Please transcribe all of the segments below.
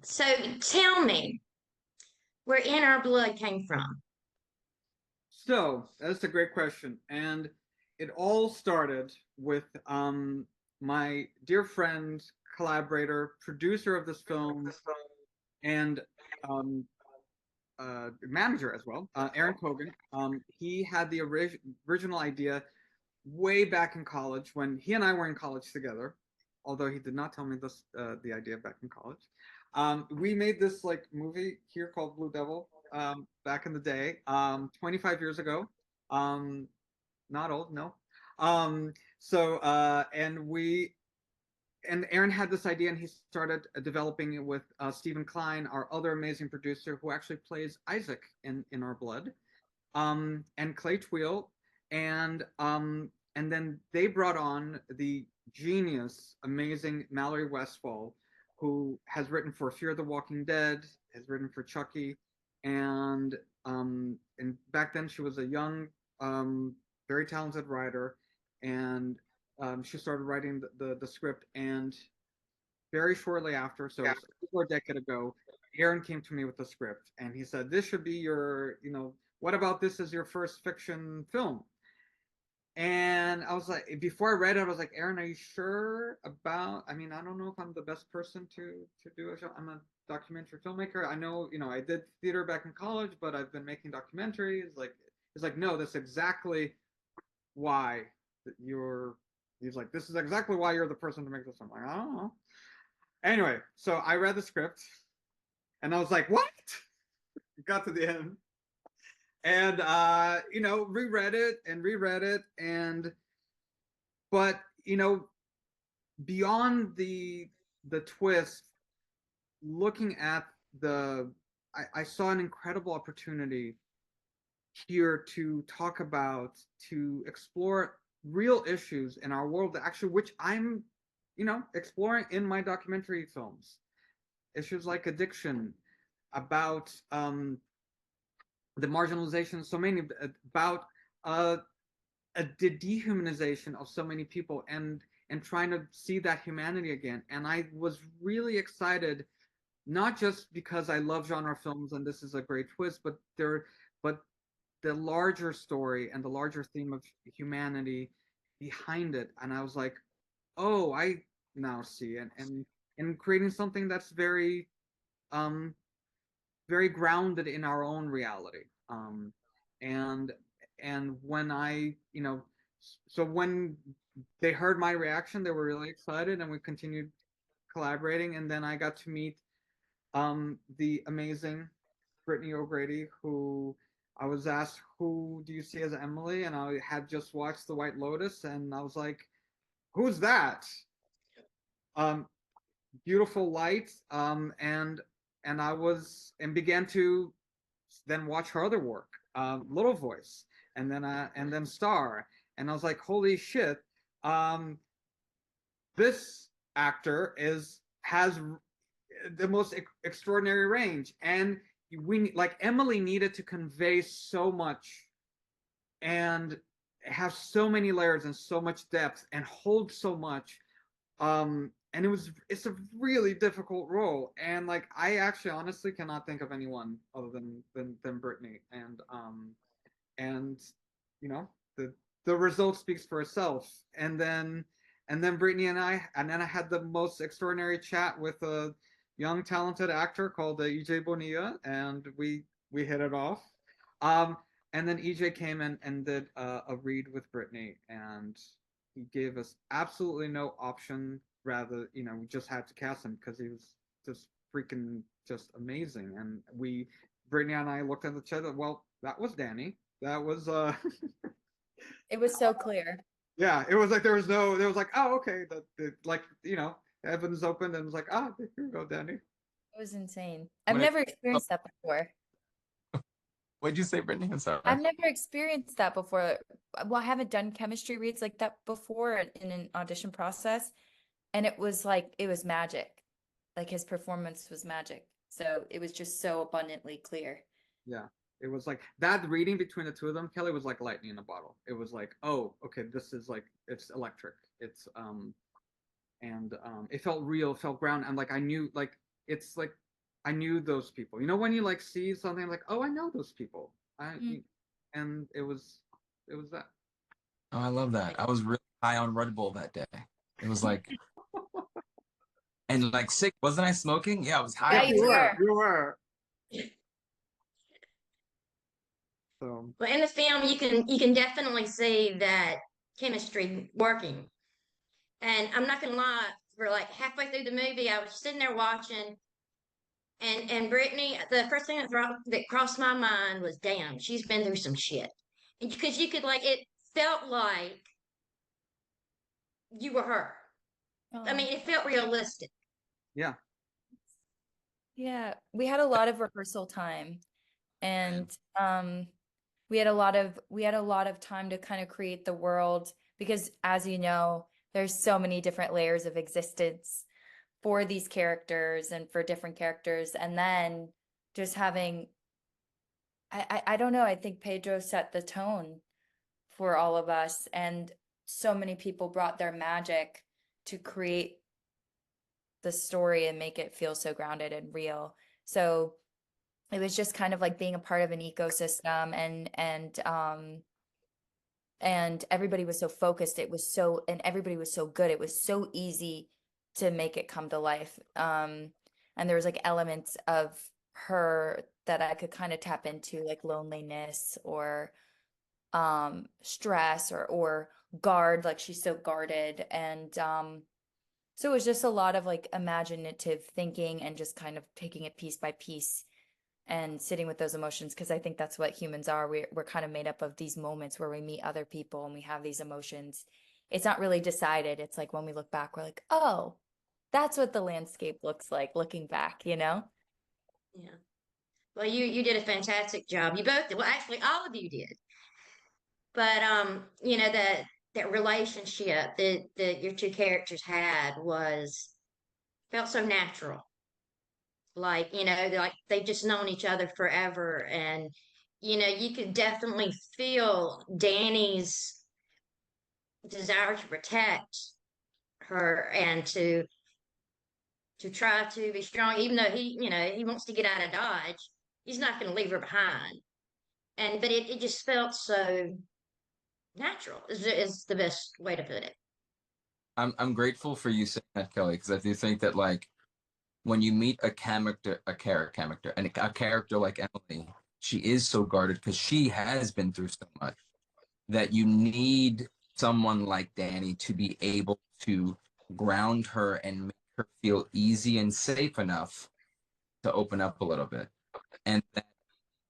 So tell me where In Our Blood came from. So that's a great question, and it all started with my dear friend, collaborator, producer of this film, and um, manager as well, Aaron Cogan. He had the original idea way back in college when he and I were in college together. Although he did not tell me this, the idea back in college. We made this like movie here called Blue Devil back in the day, 25 years ago. Um, Not old, no. And we and Aaron had this idea, and he started developing it with Stephen Klein, our other amazing producer, who actually plays Isaac in Our Blood, and Clay Tweel, and then they brought on the genius, amazing Mallory Westfall, who has written for Fear the Walking Dead, has written for Chucky, and and back then she was a young, very talented writer, and she started writing the script, and very shortly after, so over a decade ago, Aaron came to me with the script, and he said, "This should be your, what about this as your first fiction film?" And I was like, before I read it, I was like, Aaron, are you sure about? I mean, I don't know if I'm the best person to do a show. I'm a documentary filmmaker. I know, I did theater back in college, but I've been making documentaries. Like, it's like, no, that's exactly why that you're. He's like, this is exactly why you're the person to make this. I'm like, I don't know. Anyway, so I read the script, and I was like, what? Got to the end, and reread it, and but beyond the twist, looking at I saw an incredible opportunity here to talk about, to explore real issues in our world, actually, which I'm exploring in my documentary films. Issues like addiction, about the marginalization of so many, about uh, the dehumanization of so many people, and trying to see that humanity again. And I was really excited, not just because I love genre films and this is a great twist, but the larger story and the larger theme of humanity behind it. And I was like, oh, I now see, and creating something that's very um very grounded in our own reality. And when so when they heard my reaction, they were really excited, and we continued collaborating. And then I got to meet the amazing Brittany O'Grady, who I was asked, who do you see as Emily? And I had just watched The White Lotus, and I was like, who's that? Um, Beautiful light, and I was and began to then watch her other work, Little Voice, and then Star, and I was like, holy shit, um, this actor has the most extraordinary range, and we like Emily needed to convey so much, and have so many layers and so much depth and hold so much, and it's a really difficult role, and like I actually honestly cannot think of anyone other than Brittany, and you know the the result speaks for itself. And then Brittany and then I had the most extraordinary chat with a young talented actor called EJ Bonilla, and we hit it off. um and then EJ came in and did a read with Brittany, and he gave us absolutely no option. Rather, we just had to cast him because he was just freaking just amazing. And Brittany and I looked at each other. Well, that was Danny. That was It was so clear. yeah. It was like there was like, oh, okay, like heavens opened, and it was like, ah, here you go, Danny. It was insane. I've Wait, never experienced that before. what'd you say, Brittany? I'm sorry. I've never experienced that before. Well, I haven't done chemistry reads like that before in an audition process. And it was magic. Like his performance was magic. So it was just so abundantly clear. Yeah. It was like that reading between the two of them, Kelly, was like lightning in a bottle. It was like, oh, okay, this is like, it's electric. It's and it felt real, felt ground. And like I knew, like it's like I knew those people. You know, when you like see something like, oh, I know those people. And it was that. Oh, I love that. I was really high on Red Bull that day. It was like, and like sick. Wasn't I smoking? Yeah, I was high. Yeah, on you were. You were. So Well, in the film, you can definitely see that chemistry working. And I'm not gonna lie, for like halfway through the movie, I was sitting there watching, and Brittany, the first thing that crossed my mind was, damn, she's been through some shit. Because you could like, it felt like you were her. I Oh. mean, it felt realistic. yeah. Yeah, we had a lot of rehearsal time, and we had a lot of time to kind of create the world, because as you know, there's so many different layers of existence for these characters and for different characters, and then just having I don't know, I think Pedro set the tone for all of us, and so many people brought their magic to create the story and make it feel so grounded and real. So it was just kind of like being a part of an ecosystem, and everybody was so focused. And everybody was so good. It was so easy to make it come to life. And there was like elements of her that I could kind of tap into, like loneliness or stress or guard, like she's so guarded. And so it was just a lot of like imaginative thinking and just kind of taking it piece by piece and sitting with those emotions, because I think that's what humans are. We're kind of made up of these moments where we meet other people and we have these emotions. It's not really decided. It's like when we look back, we're like, oh, that's what the landscape looks like looking back, you know? Yeah. Well, you did a fantastic job. You both did. Well, actually, all of you did. But you know, that relationship that your two characters had was felt so natural. Like, you know, like they've just known each other forever. And, you know, you could definitely feel Danny's desire to protect her and to try to be strong, even though you know, he wants to get out of Dodge. He's not going to leave her behind. And but it just felt so natural. Is the best way to put it. I'm grateful for you saying that, Kelly, because I do think that like when you meet and a character like Emily, she is so guarded because she has been through so much that you need someone like Danny to be able to ground her and make her feel easy and safe enough to open up a little bit. And that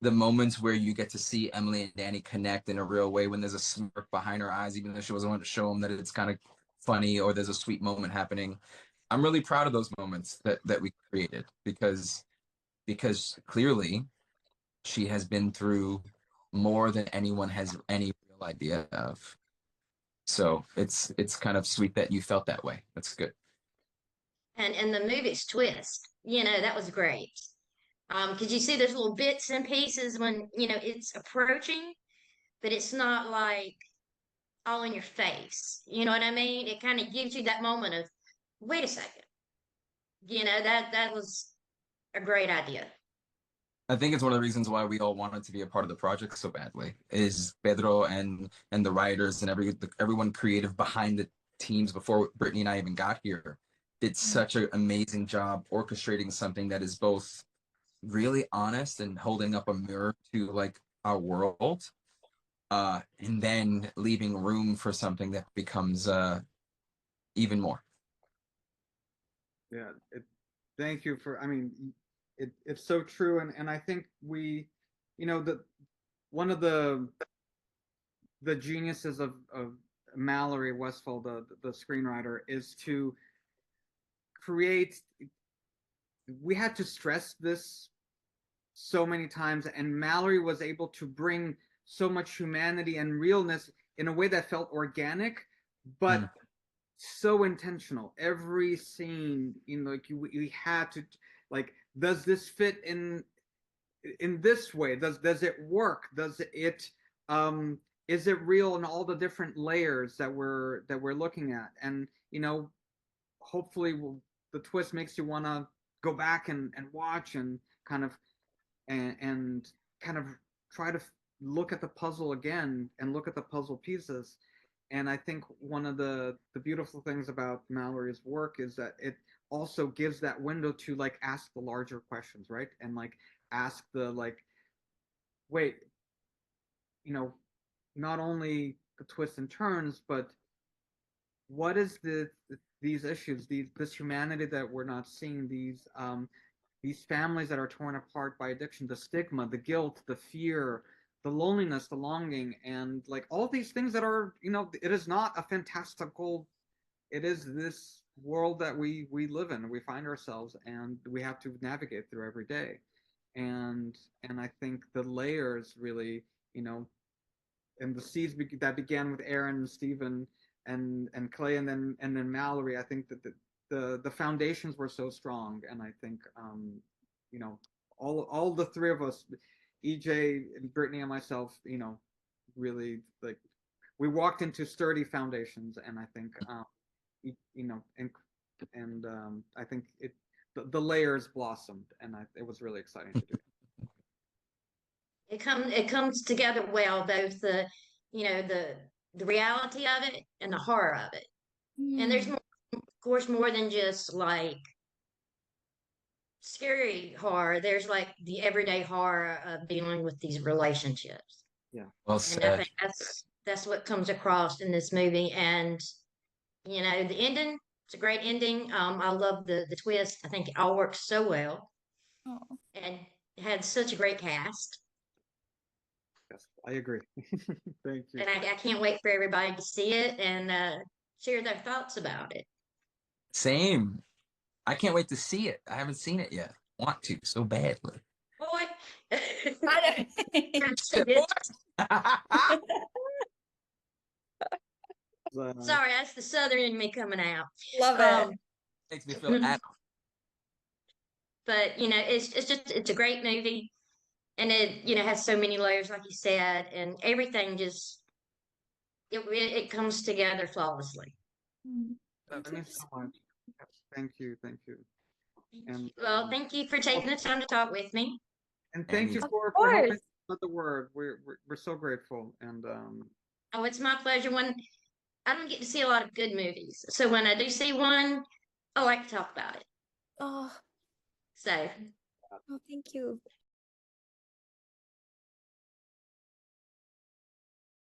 the moments where you get to see Emily and Danny connect in a real way, when there's a smirk behind her eyes, even though she wasn't want to show them that it's kind of funny or there's a sweet moment happening. I'm really proud of those moments that we created because clearly she has been through more than anyone has any real idea of. So it's kind of sweet that you felt that way. That's good. And the movie's twist, you know, that was great. Because you see there's little bits and pieces when, you know, it's approaching, but it's not like all in your face. You know what I mean? It kind of gives you that moment of, wait a second. You know, that was a great idea. I think it's one of the reasons why we all wanted to be a part of the project so badly. Is Pedro and the writers and everyone creative behind the teams before Brittany and I even got here did such an amazing job orchestrating something that is both really honest and holding up a mirror to like our world, and then leaving room for something that becomes even more. Yeah. Thank you for. I mean, it's so true, and I think we, you know, one of the geniuses of Mallory Westfall, the screenwriter, is to create. We had to stress this so many times, and Mallory was able to bring so much humanity and realness in a way that felt organic, but so intentional. Every scene, you know, like we had to, like, does this fit in this way? Does it work? Does it is it real in all the different layers that we're looking at? And you know, hopefully the twist makes you want to go back and watch and kind of and kind of try to look at the puzzle again and look at the puzzle pieces. And I think one of the beautiful things about Mallory's work is that it also gives that window to like ask the larger questions, right? And like ask the like, wait, you know, not only the twists and turns, but what is these issues, this humanity that we're not seeing, these families that are torn apart by addiction, the stigma, the guilt, the fear, the loneliness, the longing, and like all these things that are, you know, it is not a fantastical, it is this world that we live in, we find ourselves, and we have to navigate through every day. And I think the layers really, you know, and the seeds that began with Aaron and Stephen and Clay and then Mallory, I think that the foundations were so strong, and I think you know, all the three of us, EJ and Brittany and myself, you know, really like we walked into sturdy foundations, and I think you know, and I think the layers blossomed, and it was really exciting to do. It comes together well, both the, you know, the reality of it and the horror of it. And there's Mm. more, of course, more than just like scary horror. There's like the everyday horror of dealing with these relationships. Yeah. Well And I said. think that's what comes across in this movie. And you know, the ending, it's a great ending. I love the twist. I think it all works so well Oh. and had such a great cast. Yes, I agree. Thank you. And I can't wait for everybody to see it and share their thoughts about it. Same. I can't wait to see it. I haven't seen it yet. Want to so badly. Boy, I sorry, that's the southern in me coming out. love Um, it. Makes me feel at but you know, it's a great movie, and it, you know, has so many layers, like you said, and everything just it comes together flawlessly. That means so much. Thank you, thank you. And Well, thank you for taking the time to talk with me. and thank you Of for helping course. spread the word. We're so grateful. And Oh, it's my pleasure. When I don't get to see a lot of good movies, so when I do see one, I like to talk about it. Oh, So oh, thank you.